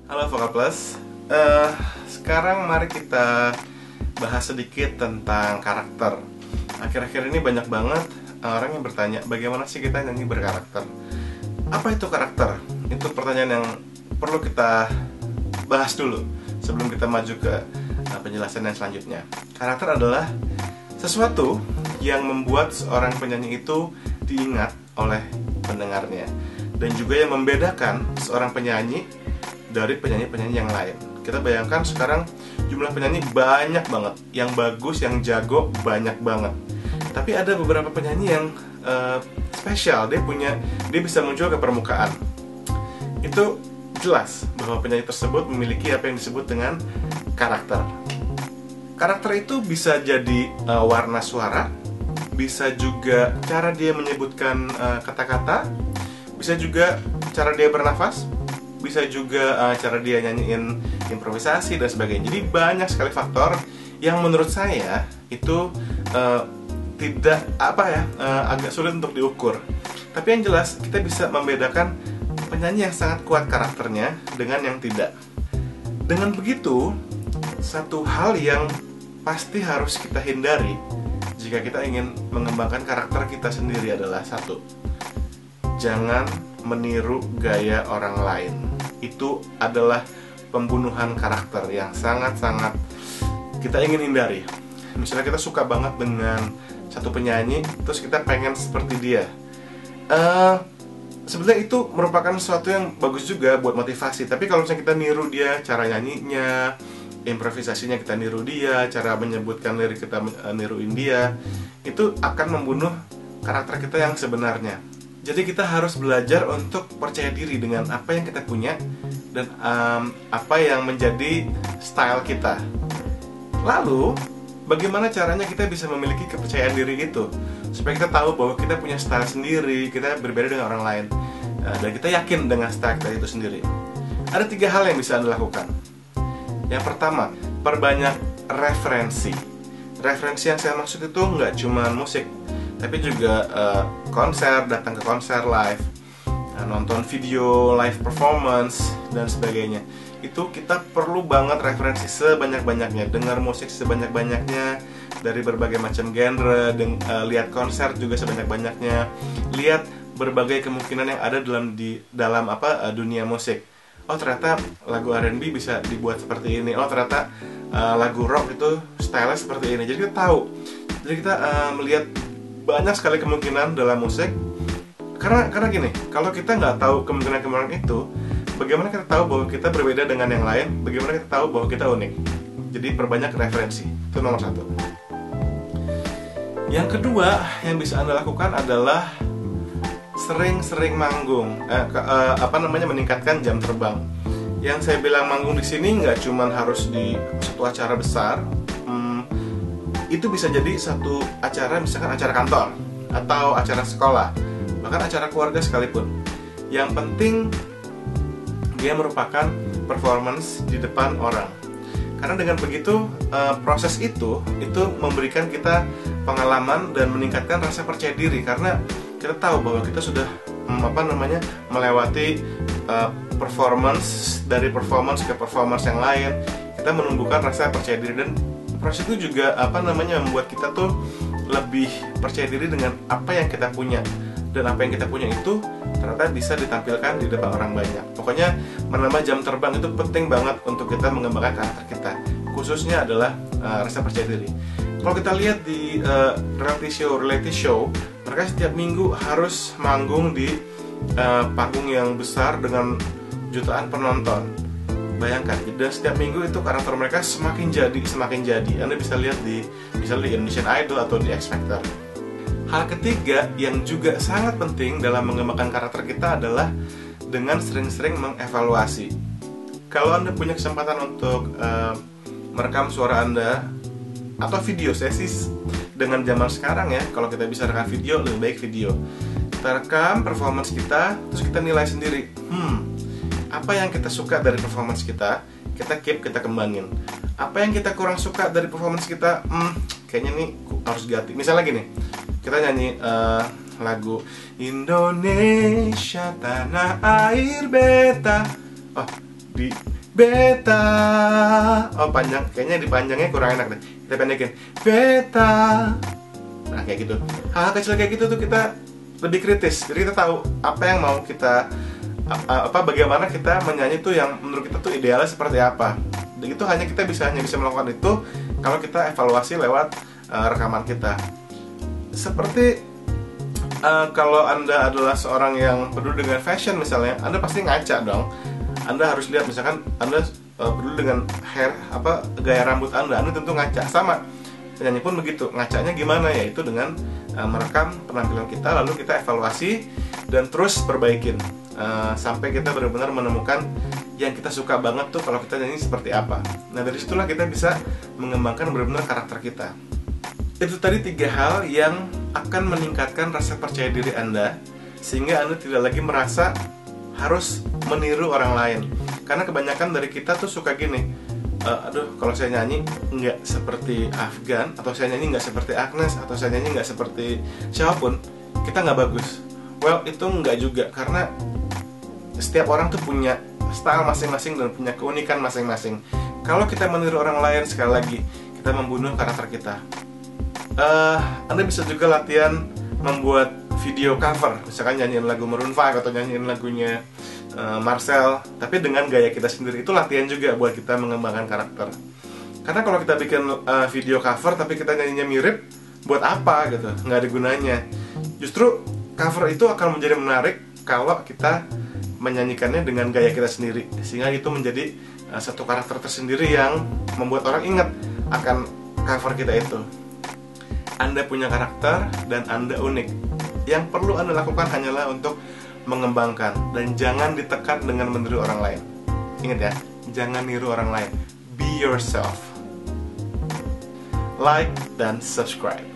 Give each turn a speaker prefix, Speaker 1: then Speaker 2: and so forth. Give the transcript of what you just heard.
Speaker 1: Halo Vokal Plus. Sekarang mari kita bahas sedikit tentang karakter. Akhir-akhir ini banyak banget orang yang bertanya, bagaimana sih kita nyanyi berkarakter? Apa itu karakter? Itu pertanyaan yang perlu kita bahas dulu sebelum kita maju ke penjelasan yang selanjutnya. Karakter adalah sesuatu yang membuat seorang penyanyi itu diingat oleh pendengarnya, dan juga yang membedakan seorang penyanyi dari penyanyi-penyanyi yang lain. Kita bayangkan sekarang jumlah penyanyi banyak banget, yang bagus, yang jago banyak banget. Tapi ada beberapa penyanyi yang spesial, dia bisa muncul ke permukaan. Itu jelas bahwa penyanyi tersebut memiliki apa yang disebut dengan karakter. Karakter itu bisa jadi warna suara, bisa juga cara dia menyebutkan kata-kata, bisa juga cara dia bernafas, bisa juga cara dia nyanyiin improvisasi dan sebagainya. Jadi banyak sekali faktor yang menurut saya itu tidak agak sulit untuk diukur. Tapi yang jelas kita bisa membedakan penyanyi yang sangat kuat karakternya dengan yang tidak. Dengan begitu, satu hal yang pasti harus kita hindari jika kita ingin mengembangkan karakter kita sendiri adalah satu, jangan meniru gaya orang lain. Itu adalah pembunuhan karakter yang sangat-sangat kita ingin hindari. Misalnya kita suka banget dengan satu penyanyi, terus kita pengen seperti dia. Sebenarnya itu merupakan sesuatu yang bagus juga buat motivasi. Tapi kalau misalnya kita niru dia, cara nyanyinya, improvisasinya kita niru dia, cara menyebutkan lirik kita niruin dia, itu akan membunuh karakter kita yang sebenarnya. Jadi kita harus belajar untuk percaya diri dengan apa yang kita punya dan apa yang menjadi style kita. Lalu, bagaimana caranya kita bisa memiliki kepercayaan diri itu supaya kita tahu bahwa kita punya style sendiri, kita berbeda dengan orang lain, dan kita yakin dengan style kita itu sendiri. Ada 3 hal yang bisa Anda lakukan. Yang pertama, perbanyak referensi. Referensi yang saya maksud itu nggak cuma musik, tapi juga konser, datang ke konser live, nonton video live performance dan sebagainya. Itu kita perlu banget referensi sebanyak-banyaknya, dengar musik sebanyak-banyaknya dari berbagai macam genre, lihat konser juga sebanyak-banyaknya, lihat berbagai kemungkinan yang ada dalam dunia musik. Oh, ternyata lagu R&B bisa dibuat seperti ini. Oh, ternyata lagu rock itu style seperti ini. Jadi kita tahu. Jadi kita melihat banyak sekali kemungkinan dalam musik. Karena gini, kalau kita nggak tahu kemungkinan-kemungkinan itu, bagaimana kita tahu bahwa kita berbeda dengan yang lain? Bagaimana kita tahu bahwa kita unik? Jadi perbanyak referensi. Itu nomor 1. Yang kedua yang bisa Anda lakukan adalah sering-sering manggung. Meningkatkan jam terbang. Yang saya bilang manggung di sini nggak cuma harus di satu acara besar. Itu bisa jadi satu acara, misalkan acara kantor atau acara sekolah, bahkan acara keluarga sekalipun. Yang penting dia merupakan performance di depan orang. Karena dengan begitu proses itu memberikan kita pengalaman dan meningkatkan rasa percaya diri, karena kita tahu bahwa kita sudah melewati performance dari performance ke performance yang lain. Kita menumbuhkan rasa percaya diri, dan proses itu juga membuat kita tuh lebih percaya diri dengan apa yang kita punya, dan apa yang kita punya itu ternyata bisa ditampilkan di depan orang banyak. Pokoknya menambah jam terbang itu penting banget untuk kita mengembangkan karakter kita, khususnya adalah rasa percaya diri. Kalau kita lihat di reality show, mereka setiap minggu harus manggung di panggung yang besar dengan jutaan penonton. Bayangkan, dan setiap minggu itu karakter mereka semakin jadi. Anda bisa lihat di Indonesian Idol atau di X Factor. Hal ketiga yang juga sangat penting dalam mengembangkan karakter kita adalah dengan sering-sering mengevaluasi. Kalau Anda punya kesempatan untuk merekam suara Anda atau video, sesi dengan zaman sekarang ya, kalau kita bisa rekam video, lebih baik video. Kita rekam performance kita, terus kita nilai sendiri. Apa yang kita suka dari performance kita keep, kita kembangin. Apa yang kita kurang suka dari performance kita, kayaknya nih harus ganti. Misalnya gini, kita nyanyi lagu Indonesia tanah air beta. Oh, beta. Oh panjang, kayaknya dipanjangnya kurang enak deh. Kita pendekin, beta. Nah kayak gitu. Hal kecil kayak gitu tuh kita lebih kritis. Jadi kita tahu apa yang mau kita, bagaimana kita menyanyi tuh yang menurut kita tuh idealnya seperti apa. Dan itu hanya kita hanya bisa melakukan itu kalau kita evaluasi lewat rekaman kita. Seperti kalau Anda adalah seorang yang peduli dengan fashion misalnya, Anda pasti ngaca dong. Anda harus lihat misalkan Anda peduli dengan gaya rambut Anda tentu ngaca. Sama penyanyi pun begitu, ngacanya gimana, yaitu dengan merekam penampilan kita, lalu kita evaluasi dan terus perbaikin sampai kita benar-benar menemukan yang kita suka banget tuh kalau kita nyanyi seperti apa. Nah dari situlah kita bisa mengembangkan benar-benar karakter kita. Itu tadi 3 hal yang akan meningkatkan rasa percaya diri Anda, sehingga Anda tidak lagi merasa harus meniru orang lain. Karena kebanyakan dari kita tuh suka gini, aduh kalau saya nyanyi nggak seperti Afgan, atau saya nyanyi nggak seperti Agnes, atau saya nyanyi nggak seperti siapapun, kita nggak bagus. Well, itu nggak juga, karena setiap orang tuh punya style masing-masing dan punya keunikan masing-masing. Kalau kita meniru orang lain, sekali lagi kita membunuh karakter kita. Anda bisa juga latihan membuat video cover, misalkan nyanyiin lagu Maroon 5 atau nyanyiin lagunya Marcel, tapi dengan gaya kita sendiri. Itu latihan juga buat kita mengembangkan karakter. Karena kalau kita bikin video cover tapi kita nyanyinya mirip, buat apa gitu, nggak ada gunanya. Justru cover itu akan menjadi menarik kalau kita menyanyikannya dengan gaya kita sendiri, sehingga itu menjadi satu karakter tersendiri yang membuat orang ingat akan cover kita itu. Anda punya karakter dan Anda unik. Yang perlu Anda lakukan hanyalah untuk mengembangkan, dan jangan ditekan dengan meniru orang lain. Ingat ya, jangan niru orang lain. Be yourself. Like dan subscribe.